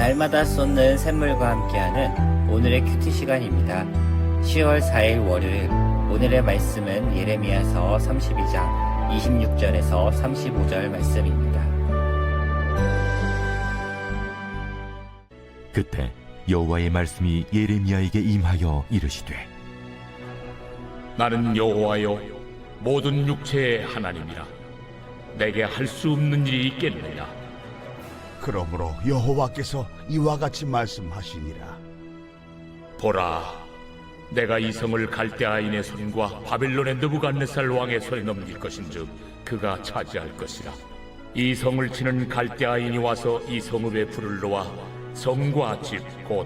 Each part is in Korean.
날마다 쏟는 샘물과 함께하는 오늘의 큐티 시간입니다. 10월 4일 월요일, 오늘의 말씀은 예레미야서 32장 26절에서 35절 말씀입니다. 그때 여호와의 말씀이 예레미야에게 임하여 이르시되, 나는 여호와여 모든 육체의 하나님이라. 내게 할 수 없는 일이 있겠느냐. 그러므로 여호와께서 이와 같이 말씀하시니라. 보라, 내가 이 성을 갈대아인의 손과 바벨론의 느부갓네살 왕의 손에 넘길 것인즉 그가 차지할 것이라. 이 성을 치는 갈대아인이 와서 이 성읍에 불을 놓아 성과 집 곧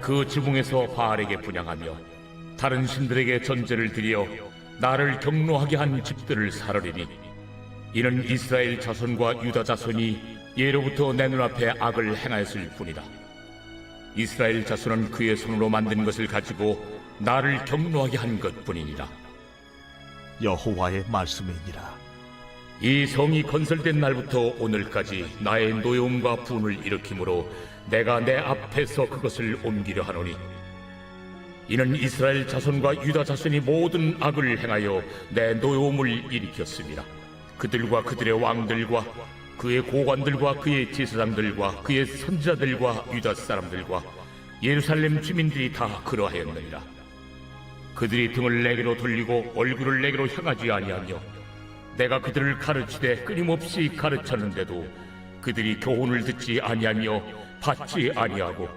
그 지붕에서 바알에게 분향하며 다른 신들에게 전제를 드려 나를 경노하게 한 집들을 사르리니, 이는 이스라엘 자손과 유다 자손이 예로부터 내 눈앞에 악을 행하였을 뿐이다. 이스라엘 자손은 그의 손으로 만든 것을 가지고 나를 경노하게 한 것뿐이니라. 여호와의 말씀이니라. 이 성이 건설된 날부터 오늘까지 나의 노여움과 분을 일으키므로 내가 내 앞에서 그것을 옮기려 하노니, 이는 이스라엘 자손과 유다 자손이 모든 악을 행하여 내 노여움을 일으켰습니다. 그들과 그들의 왕들과 그의 고관들과 그의 제사장들과 그의 선지자들과 유다 사람들과 예루살렘 주민들이 다 그러하였느니라. 그들이 등을 내게로 돌리고 얼굴을 내게로 향하지 아니하며 내가 그들을 가르치되 끊임없이 가르쳤는데도 그들이 교훈을 듣지 아니하며 받지 아니하고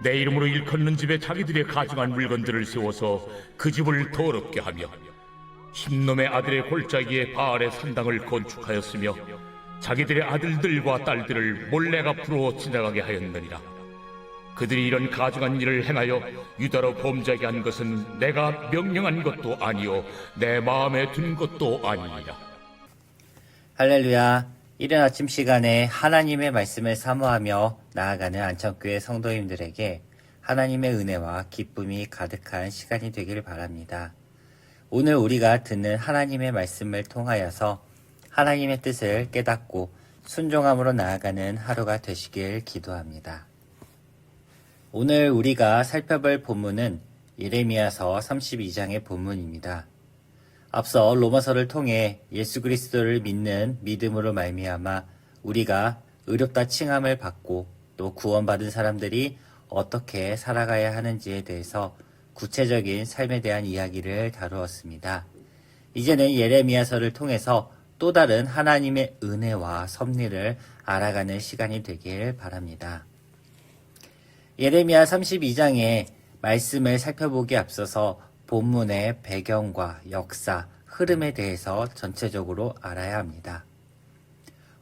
내 이름으로 일컫는 집에 자기들의 가증한 물건들을 세워서 그 집을 더럽게 하며 힘놈의 아들의 골짜기에 바알의 산당을 건축하였으며 자기들의 아들들과 딸들을 몰래 앞으로 지나가게 하였느니라. 그들이 이런 가증한 일을 행하여 유다로 범죄하게 한 것은 내가 명령한 것도 아니요 내 마음에 둔 것도 아니니라. 할렐루야. 이른 아침 시간에 하나님의 말씀을 사모하며 나아가는 안천교회 성도님들에게 하나님의 은혜와 기쁨이 가득한 시간이 되길 바랍니다. 오늘 우리가 듣는 하나님의 말씀을 통하여서 하나님의 뜻을 깨닫고 순종함으로 나아가는 하루가 되시길 기도합니다. 오늘 우리가 살펴볼 본문은 예레미야서 32장의 본문입니다. 앞서 로마서를 통해 예수 그리스도를 믿는 믿음으로 말미암아 우리가 의롭다 칭함을 받고 또 구원받은 사람들이 어떻게 살아가야 하는지에 대해서 구체적인 삶에 대한 이야기를 다루었습니다. 이제는 예레미야서를 통해서 또 다른 하나님의 은혜와 섭리를 알아가는 시간이 되길 바랍니다. 예레미야 32장의 말씀을 살펴보기에 앞서서 본문의 배경과 역사, 흐름에 대해서 전체적으로 알아야 합니다.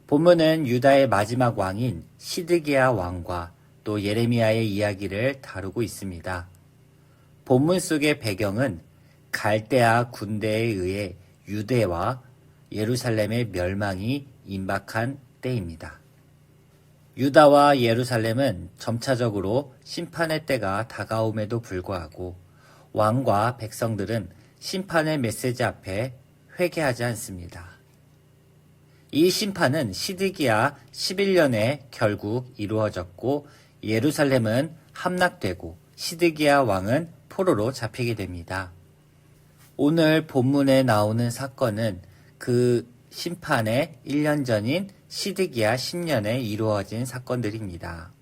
본문은 유다의 마지막 왕인 시드기야 왕과 또 예레미야의 이야기를 다루고 있습니다. 본문 속의 배경은 갈대아 군대에 의해 유대와 예루살렘의 멸망이 임박한 때입니다. 유다와 예루살렘은 점차적으로 심판의 때가 다가옴에도 불구하고 왕과 백성들은 심판의 메시지 앞에 회개하지 않습니다. 이 심판은 시드기야 11년에 결국 이루어졌고 예루살렘은 함락되고 시드기야 왕은 포로로 잡히게 됩니다. 오늘 본문에 나오는 사건은 그 심판의 1년 전인 시드기야 10년에 이루어진 사건들입니다.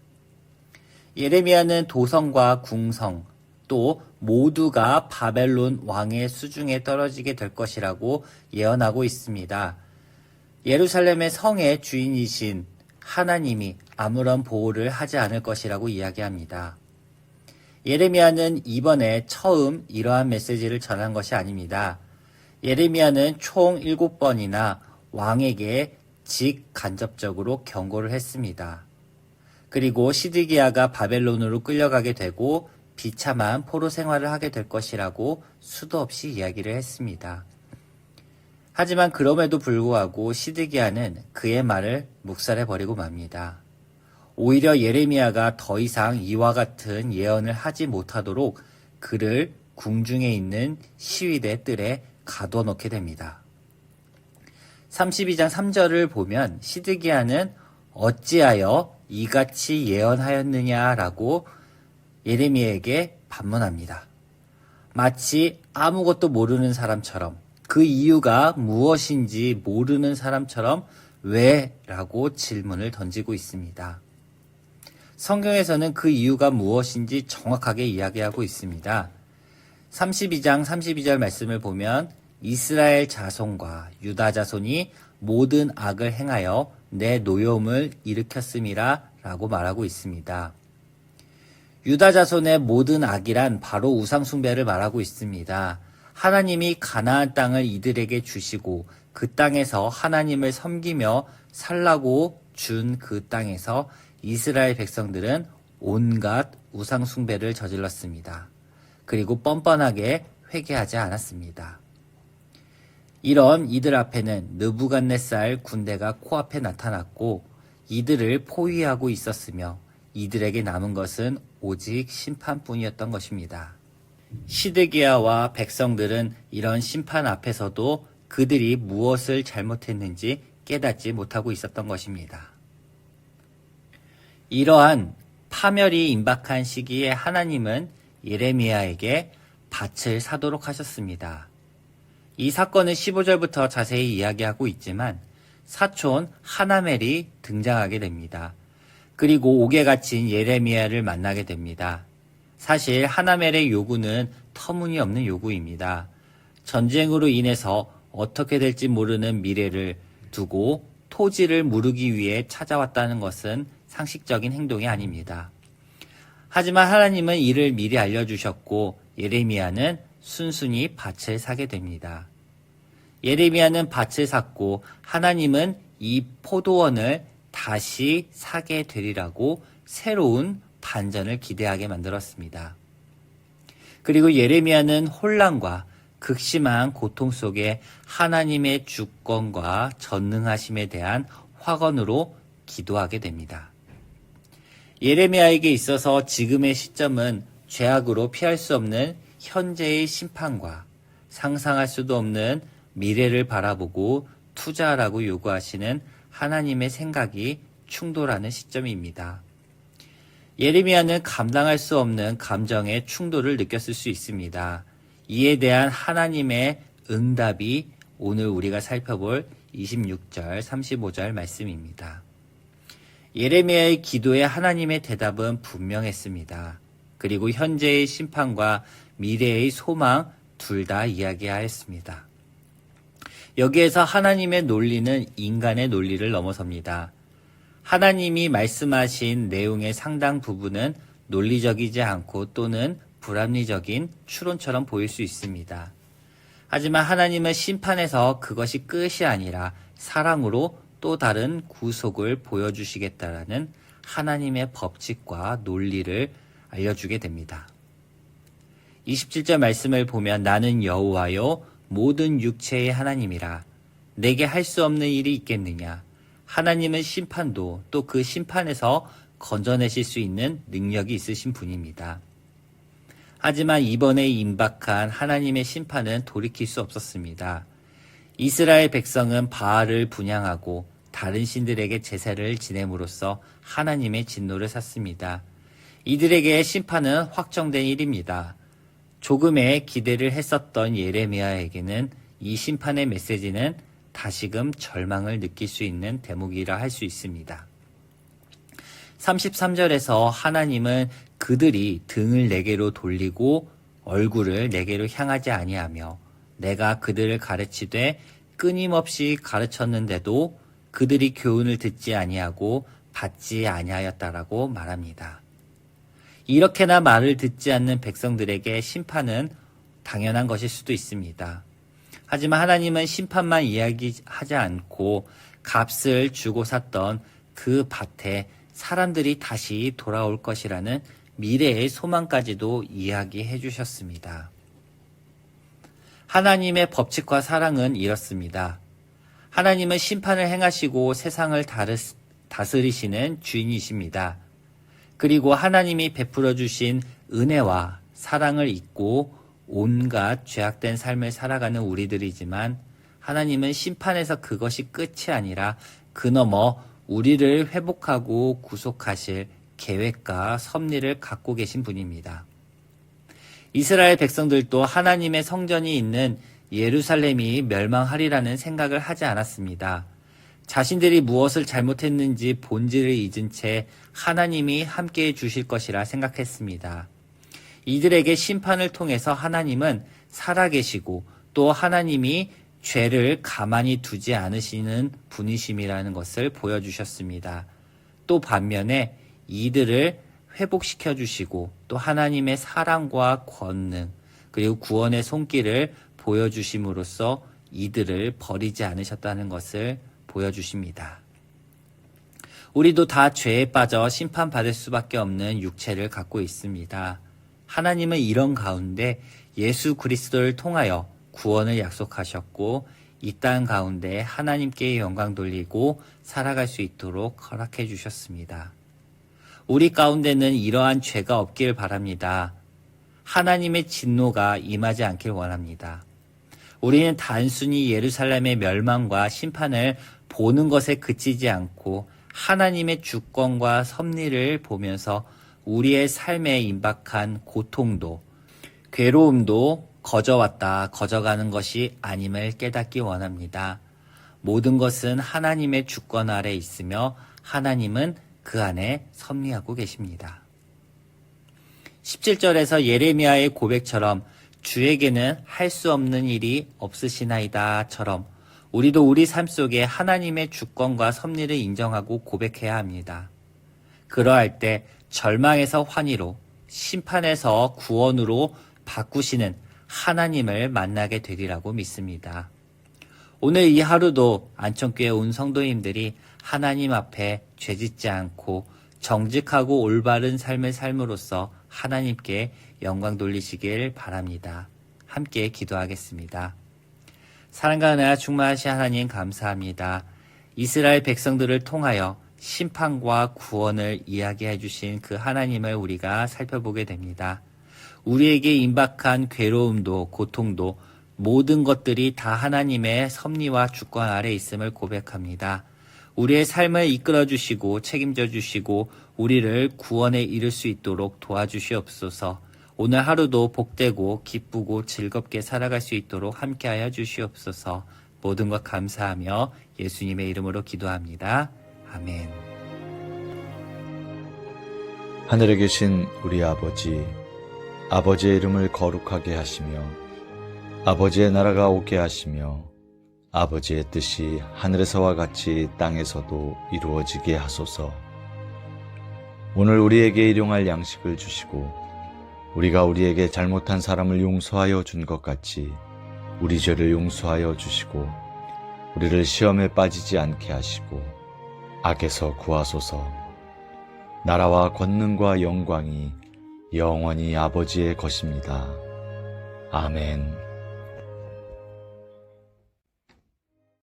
예레미야는 도성과 궁성 또 모두가 바벨론 왕의 수중에 떨어지게 될 것이라고 예언하고 있습니다. 예루살렘의 성의 주인이신 하나님이 아무런 보호를 하지 않을 것이라고 이야기합니다. 예레미야는 이번에 처음 이러한 메시지를 전한 것이 아닙니다. 예레미야는 총 7번이나 왕에게 직간접적으로 경고를 했습니다. 그리고 시드기야가 바벨론으로 끌려가게 되고 비참한 포로 생활을 하게 될 것이라고 수도 없이 이야기를 했습니다. 하지만 그럼에도 불구하고 시드기야는 그의 말을 묵살해버리고 맙니다. 오히려 예레미야가 더 이상 이와 같은 예언을 하지 못하도록 그를 궁중에 있는 시위대 뜰에 가둬놓게 됩니다. 32장 3절을 보면 시드기야는 어찌하여 이같이 예언하였느냐라고 예레미야에게 반문합니다. 마치 아무것도 모르는 사람처럼, 그 이유가 무엇인지 모르는 사람처럼 왜? 라고 질문을 던지고 있습니다. 성경에서는 그 이유가 무엇인지 정확하게 이야기하고 있습니다. 32장 32절 말씀을 보면 이스라엘 자손과 유다 자손이 모든 악을 행하여 내 노여움을 일으켰음이라 라고 말하고 있습니다. 유다 자손의 모든 악이란 바로 우상 숭배를 말하고 있습니다. 하나님이 가나안 땅을 이들에게 주시고 그 땅에서 하나님을 섬기며 살라고 준 그 땅에서 이스라엘 백성들은 온갖 우상 숭배를 저질렀습니다. 그리고 뻔뻔하게 회개하지 않았습니다. 이런 이들 앞에는 느부갓네살 군대가 코앞에 나타났고 이들을 포위하고 있었으며 이들에게 남은 것은 오직 심판뿐이었던 것입니다. 시드기야와 백성들은 이런 심판 앞에서도 그들이 무엇을 잘못했는지 깨닫지 못하고 있었던 것입니다. 이러한 파멸이 임박한 시기에 하나님은 예레미야에게 밭을 사도록 하셨습니다. 이 사건은 15절부터 자세히 이야기하고 있지만 사촌 하나멜이 등장하게 됩니다. 그리고 옥에 갇힌 예레미야를 만나게 됩니다. 사실 하나멜의 요구는 터무니없는 요구입니다. 전쟁으로 인해서 어떻게 될지 모르는 미래를 두고 토지를 무르기 위해 찾아왔다는 것은 상식적인 행동이 아닙니다. 하지만 하나님은 이를 미리 알려주셨고 예레미야는 순순히 밭을 사게 됩니다. 예레미야는 밭을 샀고 하나님은 이 포도원을 다시 사게 되리라고 새로운 반전을 기대하게 만들었습니다. 그리고 예레미야는 혼란과 극심한 고통 속에 하나님의 주권과 전능하심에 대한 확언으로 기도하게 됩니다. 예레미야에게 있어서 지금의 시점은 죄악으로 피할 수 없는 현재의 심판과 상상할 수도 없는 미래를 바라보고 투자하라고 요구하시는 하나님의 생각이 충돌하는 시점입니다. 예레미야는 감당할 수 없는 감정의 충돌을 느꼈을 수 있습니다. 이에 대한 하나님의 응답이 오늘 우리가 살펴볼 26절, 35절 말씀입니다. 예레미야의 기도에 하나님의 대답은 분명했습니다. 그리고 현재의 심판과 미래의 소망 둘 다 이야기하였습니다. 여기에서 하나님의 논리는 인간의 논리를 넘어섭니다. 하나님이 말씀하신 내용의 상당 부분은 논리적이지 않고 또는 불합리적인 추론처럼 보일 수 있습니다. 하지만 하나님은 심판에서 그것이 끝이 아니라 사랑으로 또 다른 구속을 보여주시겠다라는 하나님의 법칙과 논리를 알려주게 됩니다. 27절 말씀을 보면 나는 여호와요 모든 육체의 하나님이라 내게 할 수 없는 일이 있겠느냐. 하나님은 심판도 또 그 심판에서 건져내실 수 있는 능력이 있으신 분입니다. 하지만 이번에 임박한 하나님의 심판은 돌이킬 수 없었습니다. 이스라엘 백성은 바알을 분향하고 다른 신들에게 제사를 지냄으로써 하나님의 진노를 샀습니다. 이들에게 심판은 확정된 일입니다. 조금의 기대를 했었던 예레미야에게는 이 심판의 메시지는 다시금 절망을 느낄 수 있는 대목이라 할 수 있습니다. 33절에서 하나님은 그들이 등을 내게로 돌리고 얼굴을 내게로 향하지 아니하며 내가 그들을 가르치되 끊임없이 가르쳤는데도 그들이 교훈을 듣지 아니하고 받지 아니하였다라고 말합니다. 이렇게나 말을 듣지 않는 백성들에게 심판은 당연한 것일 수도 있습니다. 하지만 하나님은 심판만 이야기하지 않고 값을 주고 샀던 그 밭에 사람들이 다시 돌아올 것이라는 미래의 소망까지도 이야기해 주셨습니다. 하나님의 법칙과 사랑은 이렇습니다. 하나님은 심판을 행하시고 세상을 다스리시는 주인이십니다. 그리고 하나님이 베풀어 주신 은혜와 사랑을 잊고 온갖 죄악된 삶을 살아가는 우리들이지만 하나님은 심판에서 그것이 끝이 아니라 그 너머 우리를 회복하고 구속하실 계획과 섭리를 갖고 계신 분입니다. 이스라엘 백성들도 하나님의 성전이 있는 예루살렘이 멸망하리라는 생각을 하지 않았습니다. 자신들이 무엇을 잘못했는지 본질을 잊은 채 하나님이 함께해 주실 것이라 생각했습니다. 이들에게 심판을 통해서 하나님은 살아계시고 또 하나님이 죄를 가만히 두지 않으시는 분이심이라는 것을 보여주셨습니다. 또 반면에 이들을 회복시켜 주시고 또 하나님의 사랑과 권능 그리고 구원의 손길을 보여주심으로써 이들을 버리지 않으셨다는 것을 보여주십니다. 우리도 다 죄에 빠져 심판받을 수밖에 없는 육체를 갖고 있습니다. 하나님은 이런 가운데 예수 그리스도를 통하여 구원을 약속하셨고 이 땅 가운데 하나님께 영광 돌리고 살아갈 수 있도록 허락해 주셨습니다. 우리 가운데는 이러한 죄가 없길 바랍니다. 하나님의 진노가 임하지 않길 원합니다. 우리는 단순히 예루살렘의 멸망과 심판을 보는 것에 그치지 않고 하나님의 주권과 섭리를 보면서 우리의 삶에 임박한 고통도 괴로움도 거저왔다 거저가는 것이 아님을 깨닫기 원합니다. 모든 것은 하나님의 주권 아래 있으며 하나님은 그 안에 섭리하고 계십니다. 17절에서 예레미야의 고백처럼 주에게는 할 수 없는 일이 없으시나이다처럼 우리도 우리 삶 속에 하나님의 주권과 섭리를 인정하고 고백해야 합니다. 그러할 때 절망에서 환희로, 심판에서 구원으로 바꾸시는 하나님을 만나게 되리라고 믿습니다. 오늘 이 하루도 안천교회 온 성도님들이 하나님 앞에 죄짓지 않고 정직하고 올바른 삶을 삶으로써 하나님께 영광 돌리시길 바랍니다. 함께 기도하겠습니다. 사랑과 은혜와 충만하신 하나님 감사합니다. 이스라엘 백성들을 통하여 심판과 구원을 이야기해 주신 그 하나님을 우리가 살펴보게 됩니다. 우리에게 임박한 괴로움도 고통도 모든 것들이 다 하나님의 섭리와 주권 아래 있음을 고백합니다. 우리의 삶을 이끌어 주시고 책임져 주시고 우리를 구원에 이를 수 있도록 도와주시옵소서. 오늘 하루도 복되고 기쁘고 즐겁게 살아갈 수 있도록 함께하여 주시옵소서. 모든 것 감사하며 예수님의 이름으로 기도합니다. 아멘. 하늘에 계신 우리 아버지, 아버지의 이름을 거룩하게 하시며 아버지의 나라가 오게 하시며 아버지의 뜻이 하늘에서와 같이 땅에서도 이루어지게 하소서. 오늘 우리에게 일용할 양식을 주시고 우리가 우리에게 잘못한 사람을 용서하여 준 것 같이 우리 죄를 용서하여 주시고 우리를 시험에 빠지지 않게 하시고 악에서 구하소서. 나라와 권능과 영광이 영원히 아버지의 것입니다. 아멘.